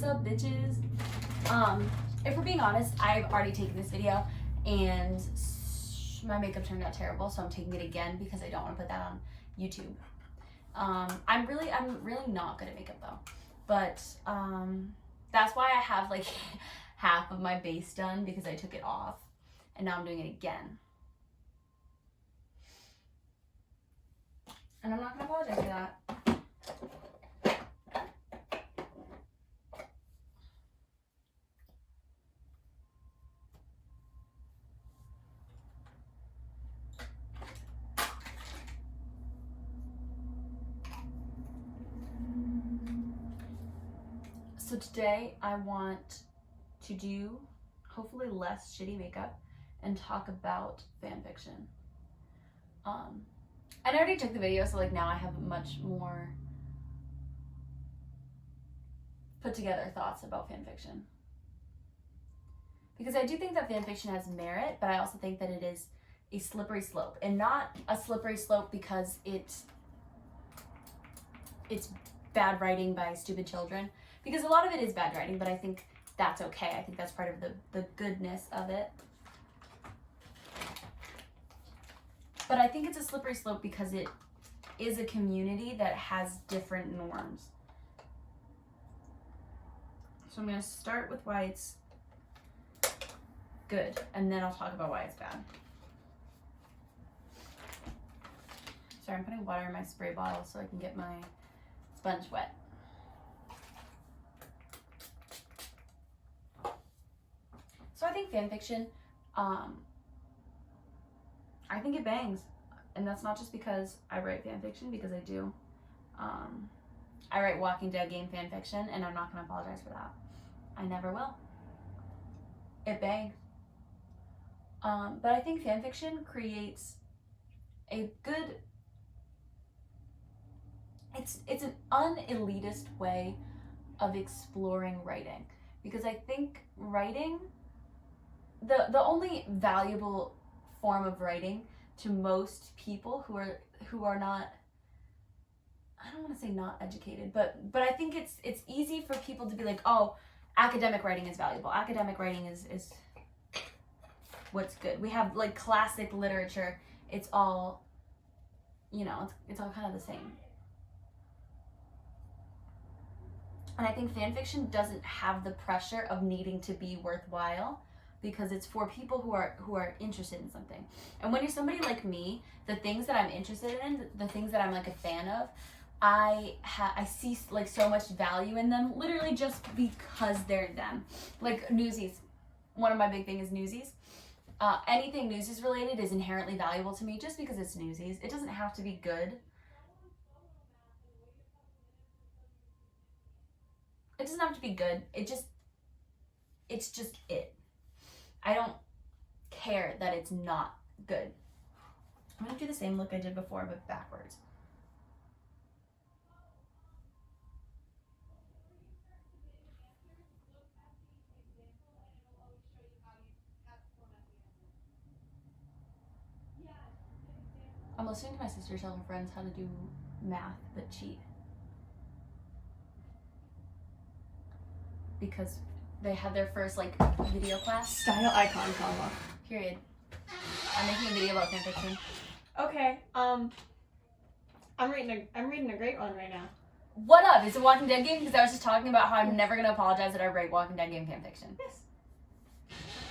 What's up, bitches? If we're being honest, I've already taken this video and my makeup turned out terrible, so I'm taking it again because I don't want to put that on YouTube. I'm really not good at makeup though, but that's why I have like half of my base done because I took it off and now I'm doing it again. And I'm not gonna apologize for that. So today I want to do hopefully less shitty makeup and talk about fan fiction. And I already took the video, so like now I have much more put together thoughts about fan fiction. Because I do think that fan fiction has merit, but I also think that it is a slippery slope. And not a slippery slope because it's bad writing by stupid children. Because a lot of it is bad writing, but I think that's okay. I think that's part of the goodness of it. But I think it's a slippery slope because it is a community that has different norms. So I'm going to start with why it's good, and then I'll talk about why it's bad. Sorry, I'm putting water in my spray bottle so I can get my sponge wet. So I think fan fiction, I think it bangs, and that's not just because I write fan fiction, because I do. I write Walking Dead game fan fiction, and I'm not going to apologize for that. I never will. It bangs. But I think fan fiction creates a good, it's an un-elitist way of exploring writing, because I think writing, the only valuable form of writing to most people who are not, I don't want to say not educated, but I think it's easy for people to be like, oh, academic writing is valuable. Academic writing is what's good. We have like classic literature. It's all, you know, it's all kind of the same. And I think fan fiction doesn't have the pressure of needing to be worthwhile, because it's for people who are interested in something. And when you're somebody like me, the things that I'm interested in, the things that I'm like a fan of, I see like so much value in them, literally just because they're them. Like Newsies, one of my big things is Newsies. Anything Newsies related is inherently valuable to me just because it's Newsies. It doesn't have to be good. It doesn't have to be good. It's just it. I don't care that it's not good. I'm gonna do the same look I did before, but backwards. I'm listening to my sister tell her friends how to do math but cheat. Because they had their first like video class. Style icon comma. Period. I'm making a video about fanfiction. Okay. I'm reading a great one right now. What up? It's a Walking Dead game, because I was just talking about how I'm never gonna apologize that I write Walking Dead game fanfiction. Yes.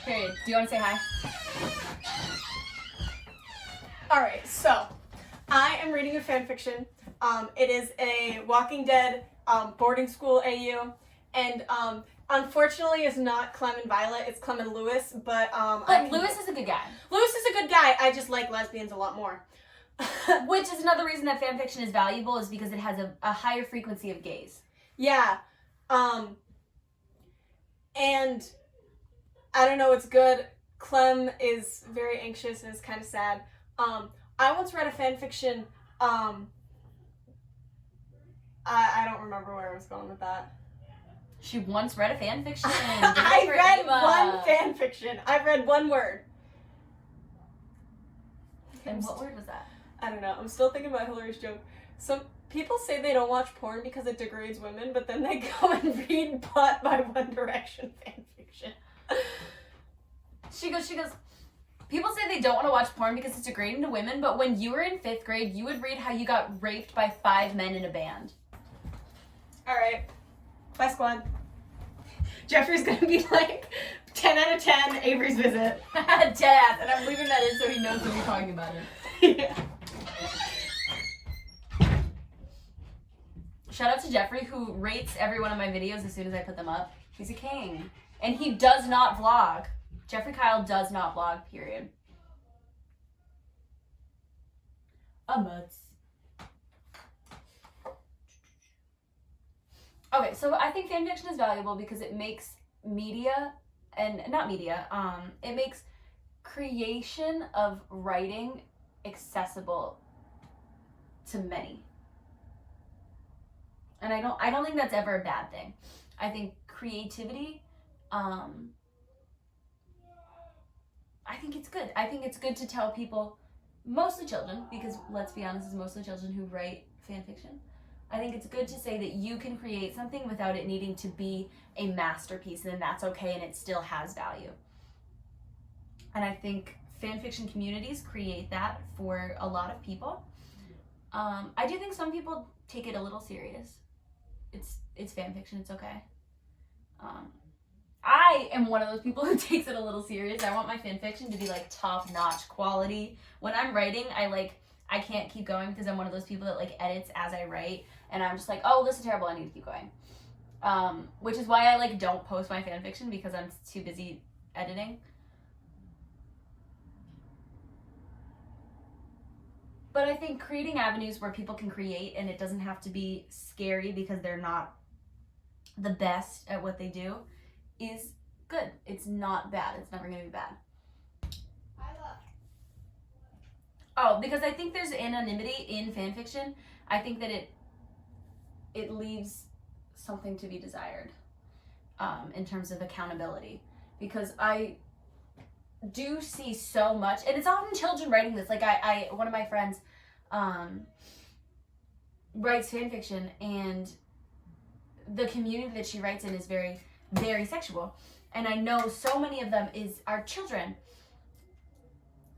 Period. Do you want to say hi? All right. So, I am reading a fanfiction. It is a Walking Dead boarding school AU, and unfortunately, it's not Clem and Violet. It's Clem and Lewis. But Lewis is a good guy. Lewis is a good guy. I just like lesbians a lot more. Which is another reason that fanfiction is valuable, is because it has a higher frequency of gays. Yeah. And I don't know, it's good. Clem is very anxious and it's kind of sad. I once read a fanfiction. I don't remember where I was going with that. She once read a fanfiction. I read one fanfiction. I read one word. And what word was that? I don't know. I'm still thinking about Hillary's joke. People say they don't watch porn because it degrades women, but then they go and read Butt by One Direction fanfiction. She goes, people say they don't want to watch porn because it's degrading to women, but when you were in 5th grade, you would read how you got raped by 5 men in a band. Alright. Bye, squad. Jeffrey's gonna be like 10 out of 10 Avery's visit. Deadass, and I'm leaving that in so he knows when we're talking about it. Yeah. Shout out to Jeffrey, who rates every one of my videos as soon as I put them up. He's a king. And he does not vlog. Jeffrey Kyle does not vlog, period. Mutz. Okay, so I think fanfiction is valuable because it makes media, and not media, it makes creation of writing accessible to many. And I don't think that's ever a bad thing. I think creativity, I think it's good. I think it's good to tell people, mostly children, because let's be honest, it's mostly children who write fan fiction. I think it's good to say that you can create something without it needing to be a masterpiece, and that's okay, and it still has value. And I think fan fiction communities create that for a lot of people. I do think some people take it a little serious. It's fan fiction, it's okay. I am one of those people who takes it a little serious. I want my fan fiction to be like top-notch quality. When I'm writing, I can't keep going because I'm one of those people that like edits as I write, and I'm just like, oh, this is terrible, I need to keep going. Which is why I like don't post my fan fiction, because I'm too busy editing. But I think creating avenues where people can create and it doesn't have to be scary because they're not the best at what they do is good. It's not bad. It's never going to be bad. Oh, because I think there's anonymity in fan fiction. I think that it leaves something to be desired in terms of accountability. Because I do see so much, and it's often children writing this. Like one of my friends writes fan fiction, and the community that she writes in is very, very sexual, and I know so many of them are children,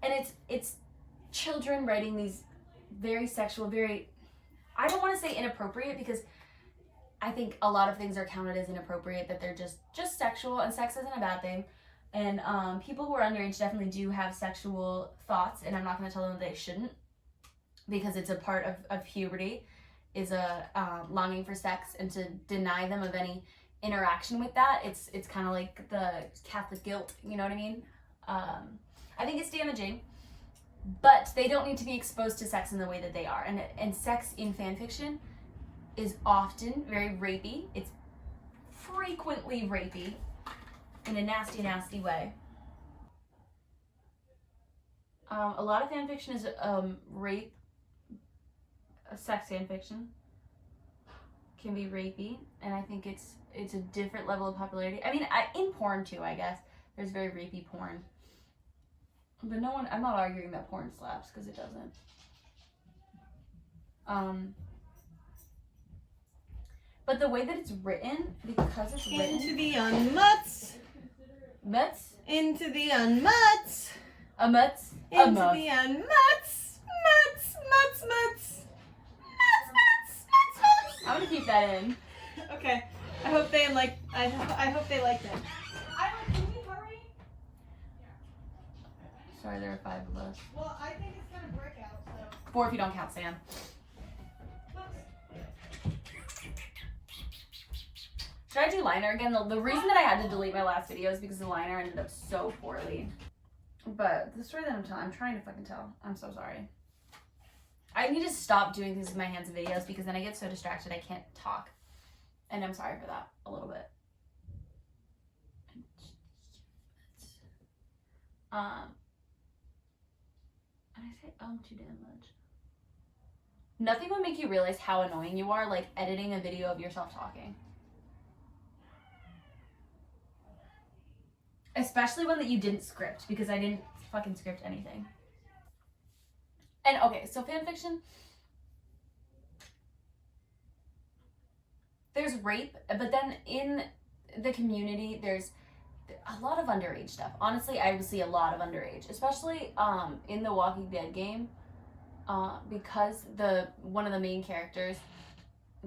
and it's children writing these very sexual, very, I don't want to say inappropriate, because I think a lot of things are counted as inappropriate, that they're just sexual, and sex isn't a bad thing. And people who are underage definitely do have sexual thoughts, and I'm not going to tell them that they shouldn't, because it's a part of puberty, is a longing for sex, and to deny them of any interaction with that, it's kind of like the Catholic guilt, you know what I mean? I think it's damaging, but they don't need to be exposed to sex in the way that they are. And sex in fan fiction is often very rapey. It's frequently rapey, in a nasty, nasty way. A lot of fan fiction is rape. Sex fan fiction can be rapey, and I think it's a different level of popularity. I mean, in porn too, I guess there's very rapey porn, but I'm not arguing that porn slaps, because it doesn't. But the way that it's written, because it's written into the unmutts. Mutts? Into the unmutts. A mutts? Into the unmutts. Mutts, mutts, mutts. Mutts, mutts, mutts, mutts. I'm gonna keep that in. Okay. I hope they like. I hope they liked it. Can we hurry? Sorry, there are 5 of us. Well, I think it's gonna break out. So. 4 if you don't count Sam. Should I do liner again? The reason that I had to delete my last video is because the liner ended up so poorly. But the story that I'm trying to fucking tell. I'm so sorry. I need to stop doing things with my hands in videos, because then I get so distracted I can't talk. And I'm sorry for that a little bit. And I say too damn much. Nothing would make you realize how annoying you are like editing a video of yourself talking. Especially one that you didn't script, because I didn't fucking script anything. And okay, so fan fiction, there's rape, but then in the community, there's a lot of underage stuff. Honestly, I would see a lot of underage, especially in the Walking Dead game, because one of the main characters,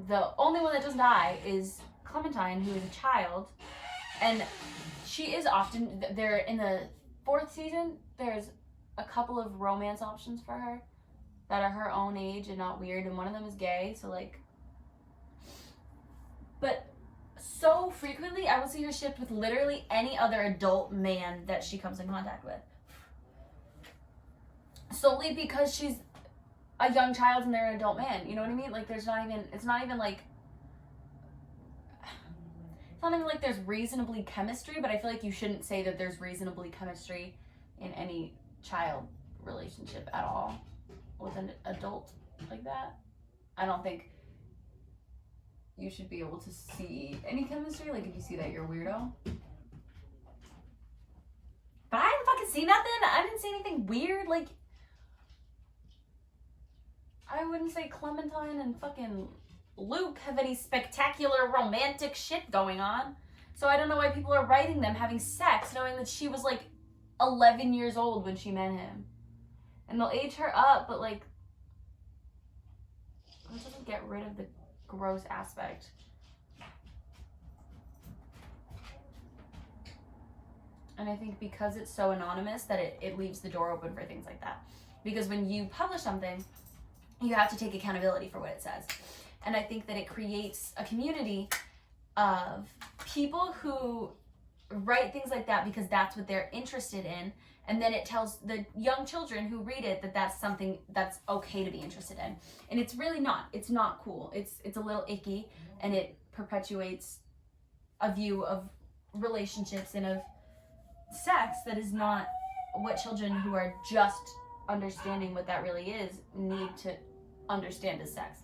the only one that doesn't die is Clementine, who is a child, and she is often there in the 4th season. There's a couple of romance options for her that are her own age and not weird, and one of them is gay. So like, but so frequently I will see her shipped with literally any other adult man that she comes in contact with, solely because she's a young child and they're an adult man. You know what I mean? Like, it's not even like there's reasonably chemistry, but I feel like you shouldn't say that there's reasonably chemistry in any child relationship at all with an adult like that. I don't think you should be able to see any chemistry. Like, if you see that, you're a weirdo. But I didn't fucking see nothing. I didn't see anything weird. Like, I wouldn't say Clementine and fucking Luke have any spectacular romantic shit going on. So I don't know why people are writing them having sex, knowing that she was like 11 years old when she met him. And they'll age her up, but like, that doesn't get rid of the gross aspect. And I think because it's so anonymous that it leaves the door open for things like that. Because when you publish something, you have to take accountability for what it says. And I think that it creates a community of people who write things like that because that's what they're interested in. And then it tells the young children who read it that that's something that's okay to be interested in. And it's really not. It's not cool. It's a little icky, and it perpetuates a view of relationships and of sex that is not what children who are just understanding what that really is need to understand as sex.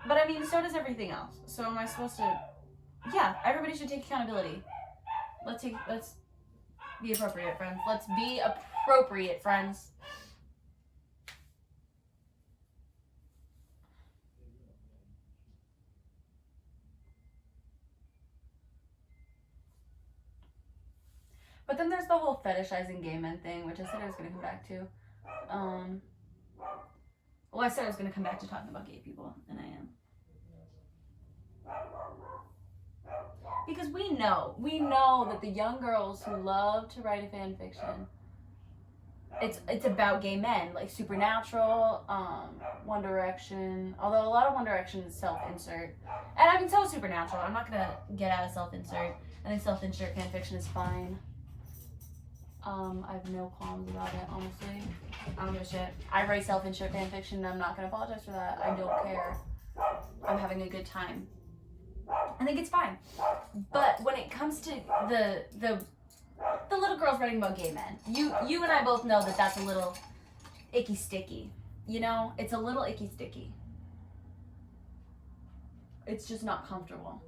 But I mean, so does everything else. So am I supposed to? Yeah, everybody should take accountability. Let's be appropriate, friends. Let's be appropriate, friends. But then there's the whole fetishizing gay men thing, which I said I was going to come back to. Well, I said I was going to come back to talking about gay people, and I am. Because we know that the young girls who love to write a fan fiction, it's about gay men, like Supernatural, One Direction, although a lot of One Direction is self-insert. And I mean, so is Supernatural. I'm not going to get out of self-insert. I think self-insert fan fiction is fine. I have no qualms about it, honestly. I don't give a shit. I write self-insert fan fiction, and I'm not going to apologize for that. I don't care. I'm having a good time. I think it's fine. But when it comes to the little girls writing about gay men, you and I both know that that's a little icky sticky. You know? It's a little icky sticky. It's just not comfortable.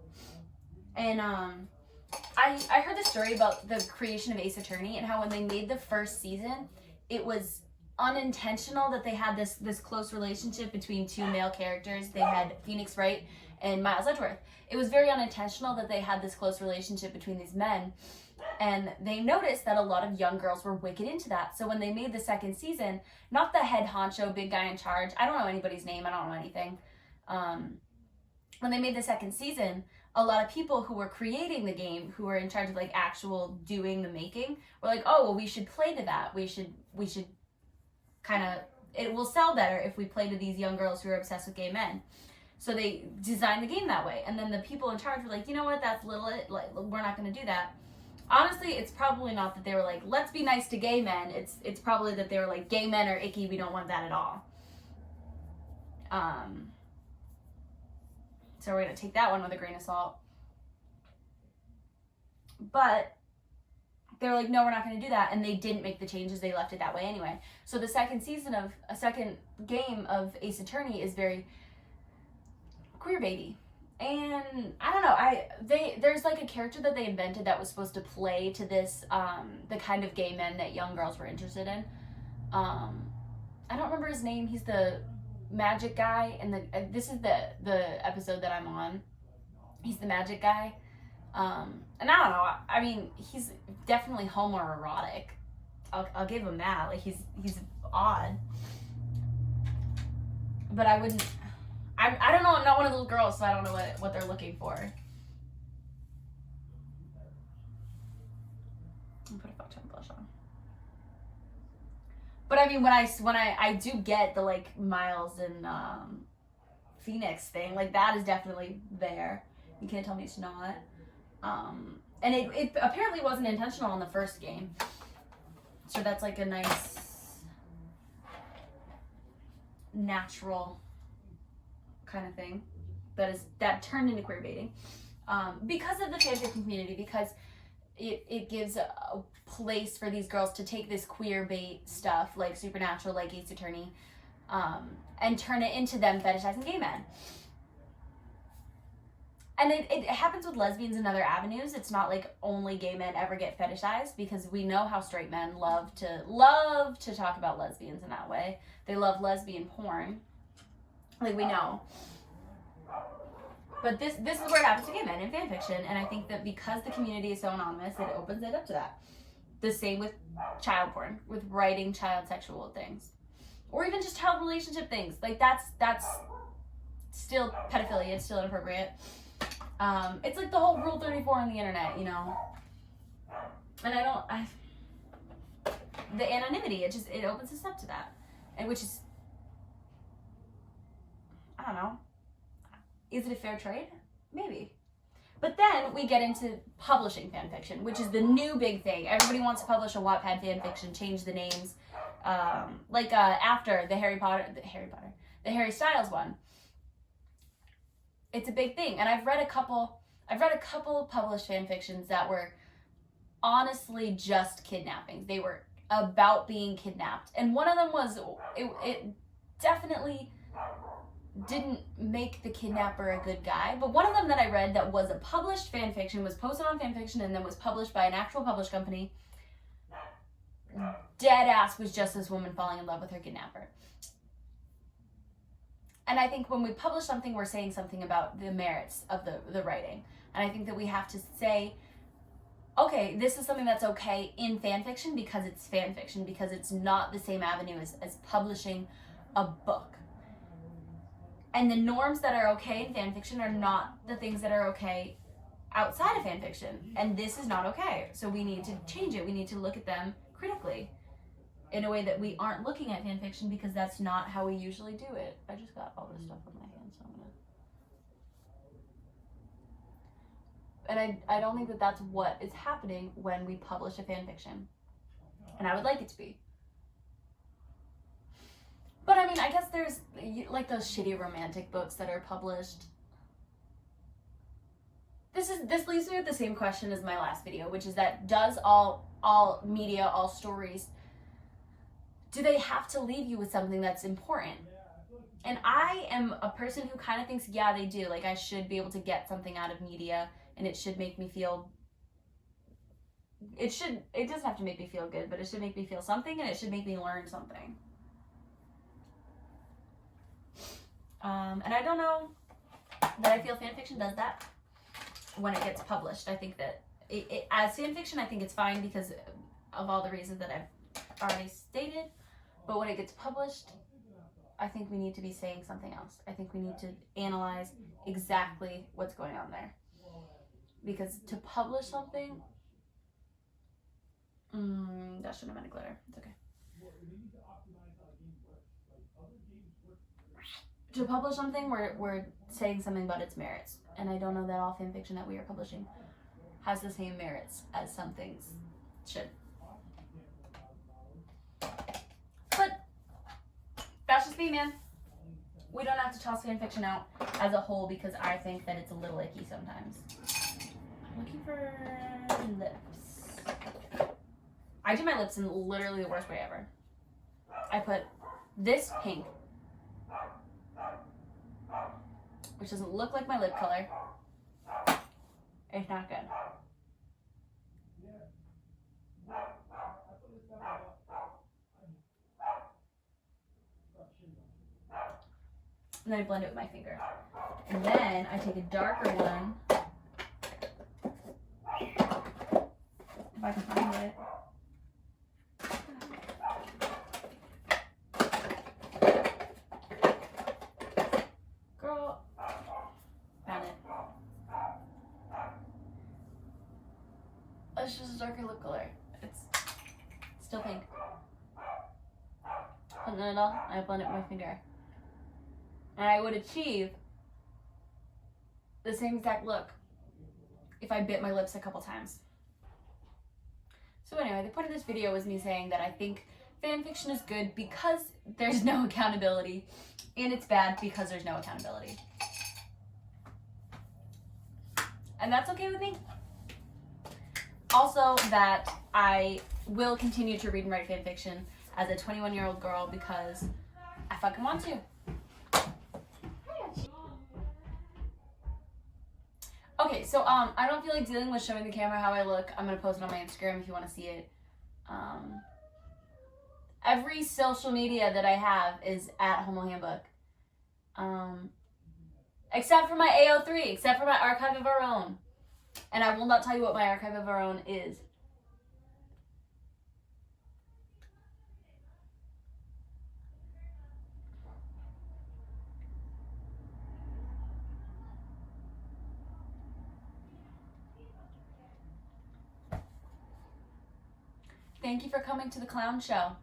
And I heard the story about the creation of Ace Attorney and how when they made the first season, it was unintentional that they had this close relationship between two male characters. They had Phoenix Wright and Miles Edgeworth. It was very unintentional that they had this close relationship between these men, and they noticed that a lot of young girls were wicked into that. So when they made the second season, not the head honcho, big guy in charge, I don't know anybody's name, I don't know anything. When they made the second season, a lot of people who were creating the game, who were in charge of like actual doing the making, were like, oh, well, we should play to that. We should kind of, it will sell better if we play to these young girls who are obsessed with gay men. So they designed the game that way. And then the people in charge were like, you know what, that's little, like, we're not going to do that. Honestly, it's probably not that they were like, let's be nice to gay men. It's probably that they were like, gay men are icky, we don't want that at all. So we're going to take that one with a grain of salt. But they're like, no, we're not going to do that. And they didn't make the changes. They left it that way anyway. So the second game of Ace Attorney is very queer baity. And I don't know, there's like a character that they invented that was supposed to play to this, the kind of gay men that young girls were interested in. I don't remember his name. He's the magic guy, and this is the episode that I'm on. He's the magic guy, and I don't know. I mean, he's definitely homoerotic. I'll give him that. Like he's odd, but I wouldn't. I don't know. I'm not one of those girls, so I don't know what they're looking for. I'll put a fuck ton of blush on. But I mean, when I do get the like Miles and Phoenix thing, like that is definitely there. You can't tell me it's not. And it apparently wasn't intentional in the first game, so that's like a nice natural kind of thing that turned into queer baiting because of the fanfiction community, because it gives a place for these girls to take this queer bait stuff like Supernatural, like Ace Attorney, and turn it into them fetishizing gay men. And it happens with lesbians in other avenues. It's not like only gay men ever get fetishized, because we know how straight men love to talk about lesbians in that way. They love lesbian porn. Like, we know. But this is where it happens to gay men in fanfiction, and I think that because the community is so anonymous, it opens it up to that. The same with child porn, with writing child sexual things. Or even just child relationship things. Like, that's still pedophilia, it's still inappropriate. It's like the whole Rule 34 on the internet, you know? And the anonymity, it opens us up to that. And which is, I don't know. Is it a fair trade? Maybe. But then we get into publishing fanfiction, which is the new big thing. Everybody wants to publish a Wattpad fanfiction, change the names. After the Harry Styles one. It's a big thing. And I've read a couple published fanfictions that were honestly just kidnappings. They were about being kidnapped. And one of them was, it definitely didn't make the kidnapper a good guy, but one of them that I read that was a published fanfiction, was posted on fanfiction and then was published by an actual published company, dead ass was just this woman falling in love with her kidnapper. And I think when we publish something, we're saying something about the merits of the writing. And I think that we have to say, okay, this is something that's okay in fanfiction because it's fanfiction, because it's not the same avenue as publishing a book. And the norms that are okay in fanfiction are not the things that are okay outside of fanfiction. And this is not okay. So we need to change it. We need to look at them critically in a way that we aren't looking at fanfiction, because that's not how we usually do it. I just got all this stuff on my hands, so I'm gonna... And I don't think that that's what is happening when we publish a fanfiction. And I would like it to be. But I mean, I guess there's like those shitty romantic books that are published. This leaves me with the same question as my last video, which is that does all media, all stories, do they have to leave you with something that's important? And I am a person who kind of thinks, yeah, they do. Like, I should be able to get something out of media, and it should make me feel, it doesn't have to make me feel good, but it should make me feel something, and it should make me learn something. And I don't know that I feel fanfiction does that when it gets published. I think that as fanfiction, I think it's fine because of all the reasons that I've already stated. But when it gets published, I think we need to be saying something else. I think we need to analyze exactly what's going on there. Because to publish something, that shouldn't have been a glitter. It's okay. To publish something, we're saying something about its merits. And I don't know that all fanfiction that we are publishing has the same merits as some things should. But that's just me, man. We don't have to toss fanfiction out as a whole because I think that it's a little icky sometimes. I'm looking for lips. I do my lips in literally the worst way ever. I put this pink, which doesn't look like my lip color. It's not good. And then I blend it with my finger. And then I take a darker one. If I can find it. Girl. Found it. It's just a darker lip color. It's still pink. And then I blend it with my finger. And I would achieve the same exact look if I bit my lips a couple times. So anyway, the point of this video was me saying that I think fan fiction is good because there's no accountability, and it's bad because there's no accountability. And that's okay with me. Also, that I will continue to read and write fan fiction as a 21-year-old girl because I fucking want to. Okay, so I don't feel like dealing with showing the camera how I look. I'm gonna post it on my Instagram if you want to see it. Every social media that I have is at Homo Handbook, except for my AO3, except for my Archive of Our Own, and I will not tell you what my Archive of Our Own is. Thank you for coming to the clown show.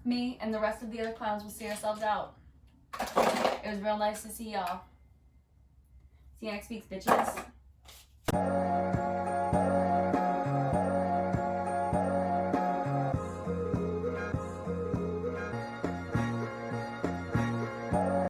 Me and the rest of the other clowns will see ourselves out. It was real nice to see y'all. See you next week, bitches.